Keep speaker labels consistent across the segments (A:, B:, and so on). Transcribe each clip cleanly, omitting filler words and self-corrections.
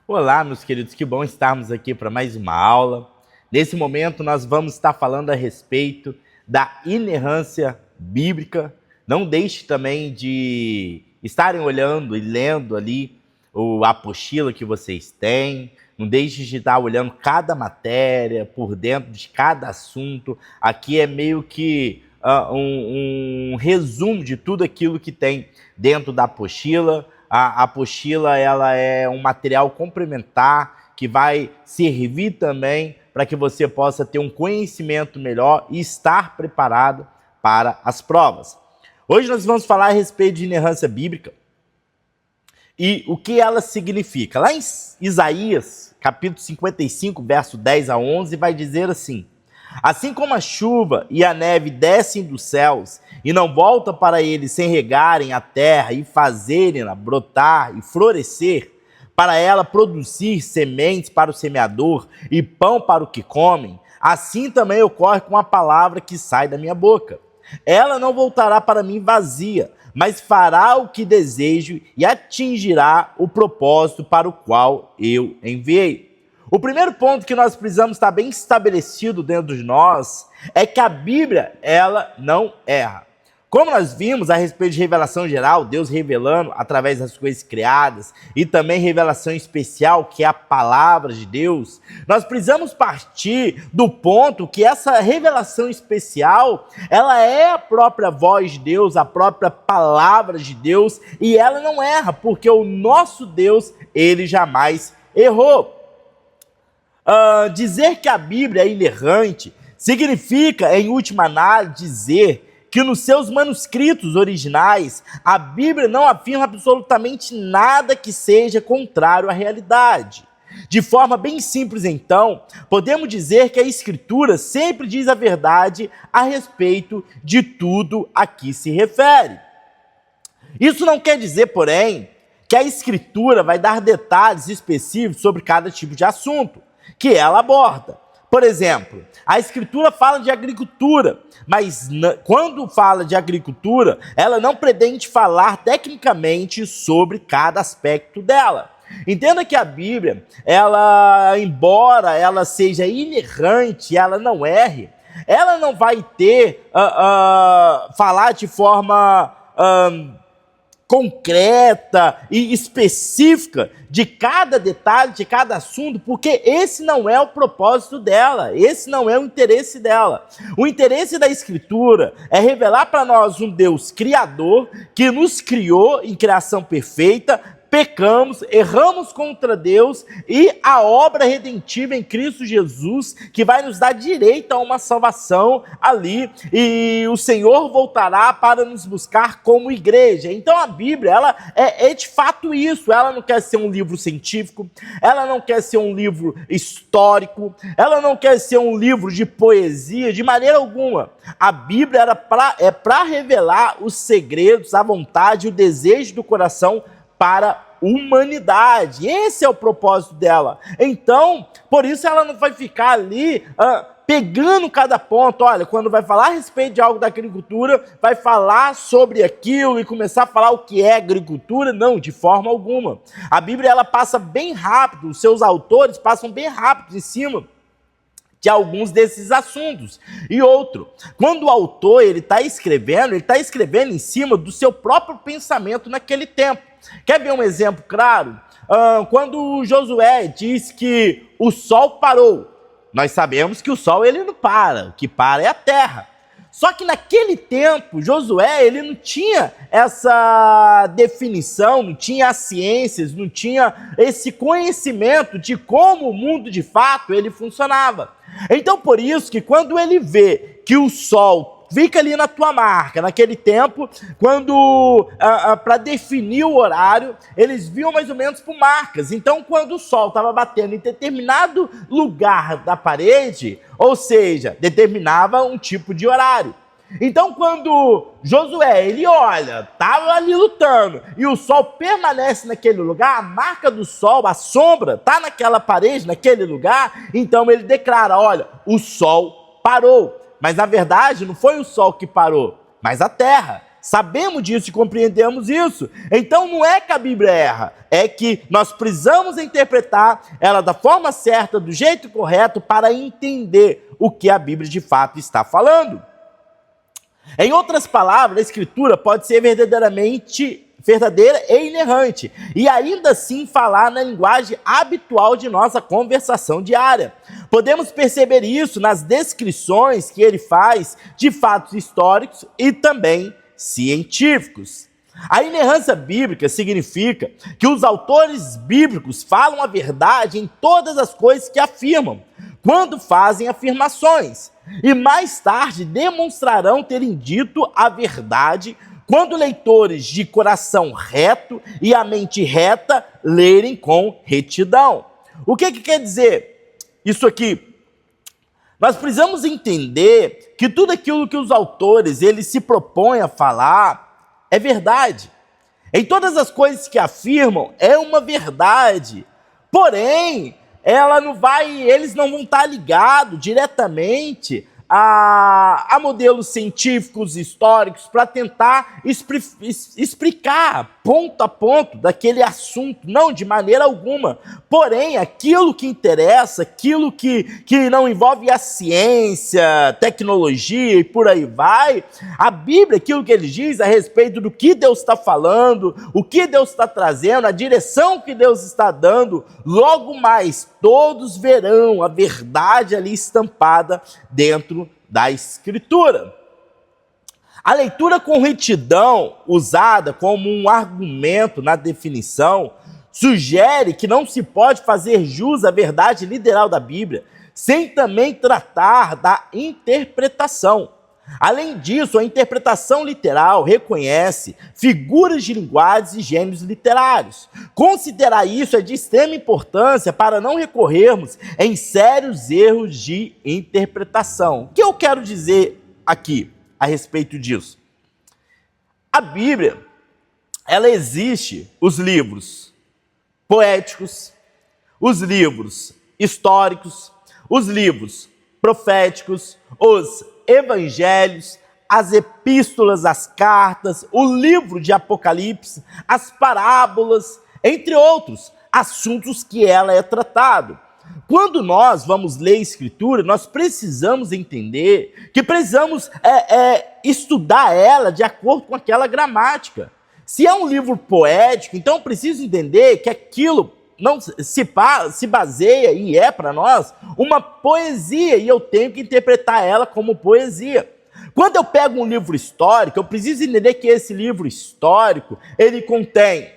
A: Olá, meus queridos, que bom estarmos aqui para mais uma aula. Nesse momento, nós vamos estar falando a respeito da inerrância bíblica. Não deixe também de estarem olhando e lendo ali a apostila que vocês têm. Não deixe de estar olhando cada matéria, por dentro de cada assunto. Aqui é meio que um resumo de tudo aquilo que tem dentro da apostila. A apostila ela é um material complementar que vai servir também para que você possa ter um conhecimento melhor e estar preparado para as provas. Hoje nós vamos falar a respeito de inerrância bíblica e o que ela significa. Lá em Isaías, capítulo 55, verso 10 a 11, vai dizer assim: assim como a chuva e a neve descem dos céus e não voltam para eles sem regarem a terra e fazerem-na brotar e florescer, para ela produzir sementes para o semeador e pão para o que comem, assim também ocorre com a palavra que sai da minha boca. Ela não voltará para mim vazia, mas fará o que desejo e atingirá o propósito para o qual eu enviei. O primeiro ponto que nós precisamos estar bem estabelecido dentro de nós é que a Bíblia, ela não erra. Como nós vimos a respeito de revelação geral, Deus revelando através das coisas criadas, e também revelação especial, que é a palavra de Deus, nós precisamos partir do ponto que essa revelação especial, ela é a própria voz de Deus, a própria palavra de Deus, e ela não erra, porque o nosso Deus, ele jamais errou. Dizer que a Bíblia é inerrante significa, em última análise, dizer que nos seus manuscritos originais, a Bíblia não afirma absolutamente nada que seja contrário à realidade. De forma bem simples, então, podemos dizer que a Escritura sempre diz a verdade a respeito de tudo a que se refere. Isso não quer dizer, porém, que a Escritura vai dar detalhes específicos sobre cada tipo de assunto que ela aborda. Por exemplo, a Escritura fala de agricultura, mas quando fala de agricultura, ela não pretende falar tecnicamente sobre cada aspecto dela. Entenda que a Bíblia, ela, embora ela seja inerrante, ela não erre, ela não vai ter, falar de forma concreta e específica de cada detalhe, de cada assunto, porque esse não é o propósito dela, esse não é o interesse dela. O interesse da Escritura é revelar para nós um Deus criador que nos criou em criação perfeita, pecamos, erramos contra Deus e a obra redentiva em Cristo Jesus, que vai nos dar direito a uma salvação ali, e o Senhor voltará para nos buscar como igreja. Então a Bíblia, ela é de fato isso, ela não quer ser um livro científico, ela não quer ser um livro histórico, ela não quer ser um livro de poesia, de maneira alguma. A Bíblia é para revelar os segredos, a vontade e o desejo do coração para a humanidade. Esse é o propósito dela. Então, por isso ela não vai ficar ali pegando cada ponto. Olha, quando vai falar a respeito de algo da agricultura, vai falar sobre aquilo e começar a falar o que é agricultura. Não, de forma alguma. A Bíblia, ela passa bem rápido, os seus autores passam bem rápido em cima de alguns desses assuntos. E outro, quando o autor ele está escrevendo em cima do seu próprio pensamento naquele tempo. Quer ver um exemplo claro? Quando Josué diz que o sol parou, nós sabemos que o sol ele não para, o que para é a terra. Só que naquele tempo, Josué ele não tinha essa definição, não tinha as ciências, não tinha esse conhecimento de como o mundo de fato ele funcionava. Então por isso que quando ele vê que o sol fica ali na tua marca, naquele tempo, quando para definir o horário, eles viam mais ou menos por marcas. Então, quando o sol estava batendo em determinado lugar da parede, ou seja, determinava um tipo de horário. Então, quando Josué, ele olha, estava ali lutando, e o sol permanece naquele lugar, a marca do sol, a sombra, está naquela parede, naquele lugar, então ele declara, olha, o sol parou. Mas, na verdade, não foi o sol que parou, mas a terra. Sabemos disso e compreendemos isso. Então não é que a Bíblia erra, é que nós precisamos interpretar ela da forma certa, do jeito correto, para entender o que a Bíblia de fato está falando. Em outras palavras, a Escritura pode ser verdadeira e inerrante, e ainda assim falar na linguagem habitual de nossa conversação diária. Podemos perceber isso nas descrições que ele faz de fatos históricos e também científicos. A inerrância bíblica significa que os autores bíblicos falam a verdade em todas as coisas que afirmam, quando fazem afirmações, e mais tarde demonstrarão terem dito a verdade quando leitores de coração reto e a mente reta lerem com retidão. O que quer dizer isso aqui? Nós precisamos entender que tudo aquilo que os autores eles se propõem a falar é verdade. Em todas as coisas que afirmam é uma verdade. Porém, eles não vão estar ligados diretamente a modelos científicos, históricos, para tentar explicar ponto a ponto daquele assunto, não, de maneira alguma. Porém, aquilo que interessa, aquilo que não envolve a ciência, tecnologia e por aí vai, a Bíblia, aquilo que ele diz a respeito do que Deus está falando, o que Deus está trazendo, a direção que Deus está dando, logo mais todos verão a verdade ali estampada dentro da Escritura. A leitura com retidão, usada como um argumento na definição, sugere que não se pode fazer jus à verdade literal da Bíblia, sem também tratar da interpretação. Além disso, a interpretação literal reconhece figuras de linguagem e gêneros literários. Considerar isso é de extrema importância para não recorrermos em sérios erros de interpretação. O que eu quero dizer aqui a respeito disso? A Bíblia, ela existe os livros poéticos, os livros históricos, os livros proféticos, os evangelhos, as epístolas, as cartas, o livro de Apocalipse, as parábolas, entre outros assuntos que ela é tratado. Quando nós vamos ler a Escritura, nós precisamos entender que precisamos estudar ela de acordo com aquela gramática. Se é um livro poético, então eu preciso entender que aquilo não se baseia e é para nós uma poesia, e eu tenho que interpretar ela como poesia. Quando eu pego um livro histórico, eu preciso entender que esse livro histórico, ele contém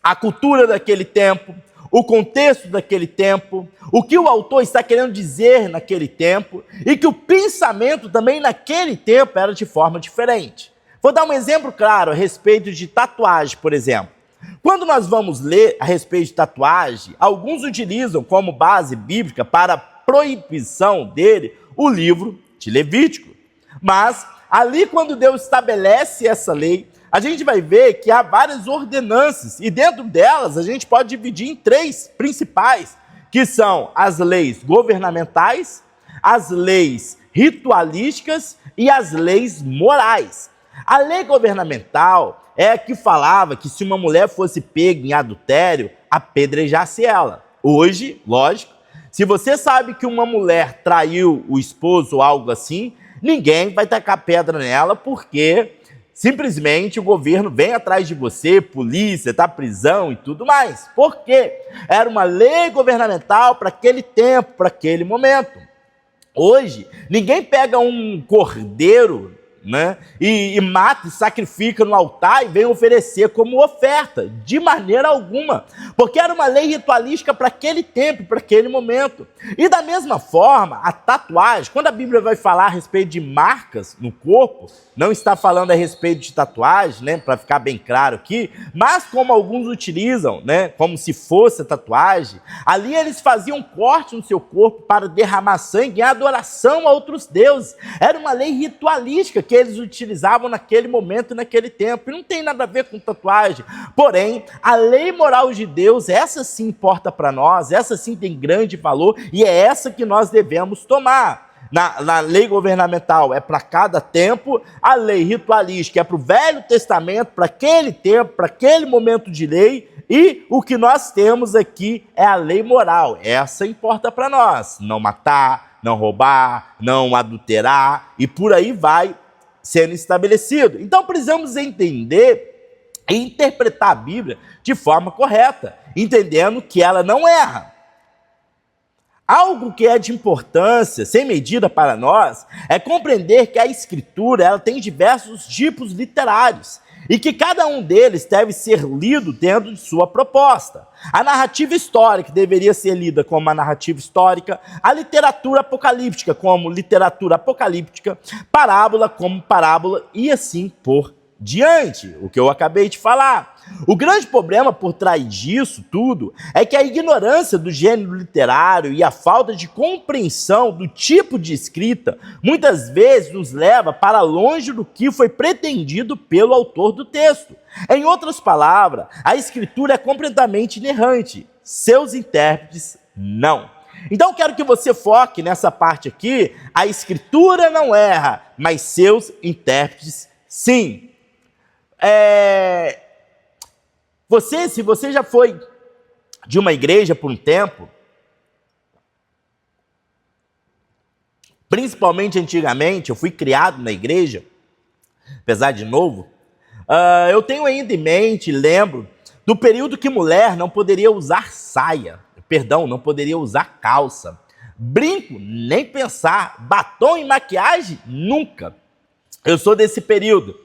A: a cultura daquele tempo, o contexto daquele tempo, o que o autor está querendo dizer naquele tempo, e que o pensamento também naquele tempo era de forma diferente. Vou dar um exemplo claro a respeito de tatuagem, por exemplo. Quando nós vamos ler a respeito de tatuagem, alguns utilizam como base bíblica para a proibição dele o livro de Levítico. Mas ali, quando Deus estabelece essa lei, a gente vai ver que há várias ordenanças, e dentro delas a gente pode dividir em três principais, que são as leis governamentais, as leis ritualísticas e as leis morais. A lei governamental é a que falava que se uma mulher fosse pega em adultério, apedrejasse ela. Hoje, lógico, se você sabe que uma mulher traiu o esposo ou algo assim, ninguém vai tacar pedra nela, porque simplesmente o governo vem atrás de você, polícia, prisão e tudo mais. Por quê? Era uma lei governamental para aquele tempo, para aquele momento. Hoje, ninguém pega um cordeiro, né, e mata e sacrifica no altar e vem oferecer como oferta, de maneira alguma, porque era uma lei ritualística para aquele tempo, para aquele momento. E da mesma forma, a tatuagem, quando a Bíblia vai falar a respeito de marcas no corpo, não está falando a respeito de tatuagem, né, para ficar bem claro aqui, mas como alguns utilizam, né, como se fosse a tatuagem, ali eles faziam um corte no seu corpo para derramar sangue em adoração a outros deuses. Era uma lei ritualística que eles utilizavam naquele momento, naquele tempo, e não tem nada a ver com tatuagem. Porém, a lei moral de Deus, essa sim importa para nós, essa sim tem grande valor, e é essa que nós devemos tomar. na lei governamental é para cada tempo, a lei ritualística é para o Velho Testamento, para aquele tempo, para aquele momento de lei, e o que nós temos aqui é a lei moral. Essa importa para nós: não matar, não roubar, não adulterar, e por aí vai sendo estabelecido. Então precisamos entender e interpretar a Bíblia de forma correta, entendendo que ela não erra. Algo que é de importância, sem medida para nós, é compreender que a Escritura ela tem diversos tipos literários e que cada um deles deve ser lido dentro de sua proposta. A narrativa histórica deveria ser lida como uma narrativa histórica, a literatura apocalíptica como literatura apocalíptica, parábola como parábola e assim por diante, o que eu acabei de falar. O grande problema por trás disso tudo é que a ignorância do gênero literário e a falta de compreensão do tipo de escrita muitas vezes nos leva para longe do que foi pretendido pelo autor do texto. Em outras palavras, a escritura é completamente inerrante, seus intérpretes não. Então quero que você foque nessa parte aqui: a escritura não erra, mas seus intérpretes sim. Se você já foi de uma igreja por um tempo, principalmente antigamente, eu fui criado na igreja, apesar de novo, eu tenho ainda em mente, lembro, do período que mulher não poderia usar saia, não poderia usar calça, brinco, nem pensar, batom e maquiagem, nunca. Eu sou desse período.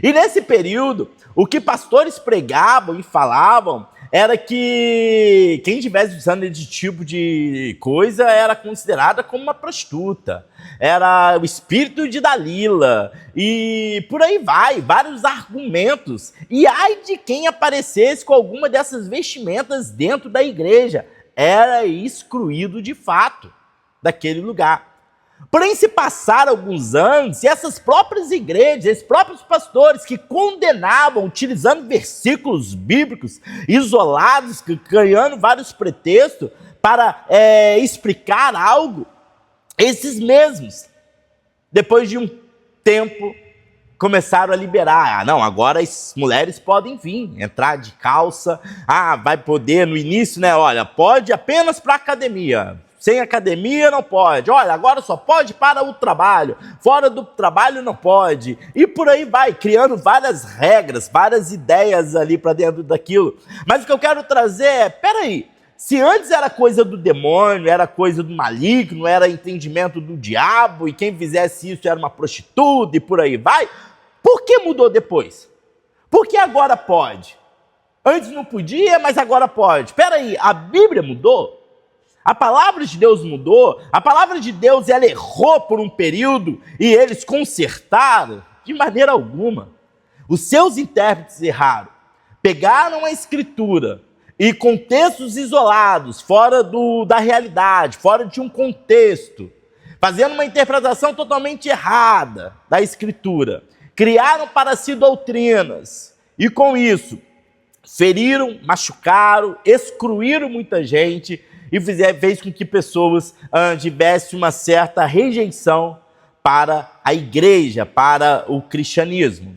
A: E nesse período, o que pastores pregavam e falavam era que quem estivesse usando esse tipo de coisa era considerada como uma prostituta, era o espírito de Dalila, e por aí vai, vários argumentos. E ai de quem aparecesse com alguma dessas vestimentas dentro da igreja, era excluído de fato daquele lugar. Porém, se passaram alguns anos e essas próprias igrejas, esses próprios pastores que condenavam, utilizando versículos bíblicos isolados, ganhando vários pretextos para explicar algo, esses mesmos, depois de um tempo, começaram a liberar. Não, agora as mulheres podem vir, entrar de calça, vai poder no início, né? Olha, pode apenas para a academia. Sem academia não pode. Olha, agora só pode para o trabalho. Fora do trabalho não pode. E por aí vai, criando várias regras, várias ideias ali para dentro daquilo. Mas o que eu quero trazer é, peraí, se antes era coisa do demônio, era coisa do maligno, era entendimento do diabo, e quem fizesse isso era uma prostituta e por aí vai, por que mudou depois? Por que agora pode? Antes não podia, mas agora pode. Peraí, a Bíblia mudou? A palavra de Deus mudou, a palavra de Deus ela errou por um período e eles consertaram? De maneira alguma. Os seus intérpretes erraram, pegaram a escritura e com textos isolados, fora da realidade, fora de um contexto, fazendo uma interpretação totalmente errada da escritura, criaram para si doutrinas e com isso feriram, machucaram, excluíram muita gente e fez com que pessoas tivessem uma certa rejeição para a igreja, para o cristianismo.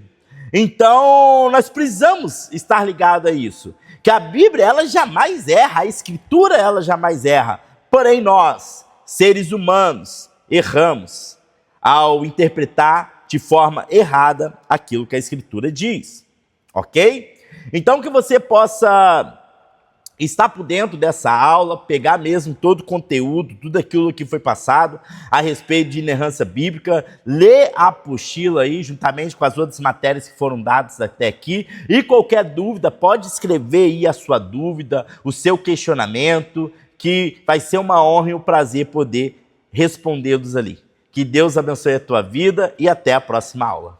A: Então, nós precisamos estar ligados a isso, que a Bíblia, ela jamais erra, a Escritura, ela jamais erra. Porém, nós, seres humanos, erramos ao interpretar de forma errada aquilo que a Escritura diz, ok? Então, que você possa estar por dentro dessa aula, pegar mesmo todo o conteúdo, tudo aquilo que foi passado a respeito de inerrância bíblica, ler a apostila aí, juntamente com as outras matérias que foram dadas até aqui, e qualquer dúvida, pode escrever aí a sua dúvida, o seu questionamento, que vai ser uma honra e um prazer poder respondê-los ali. Que Deus abençoe a tua vida e até a próxima aula.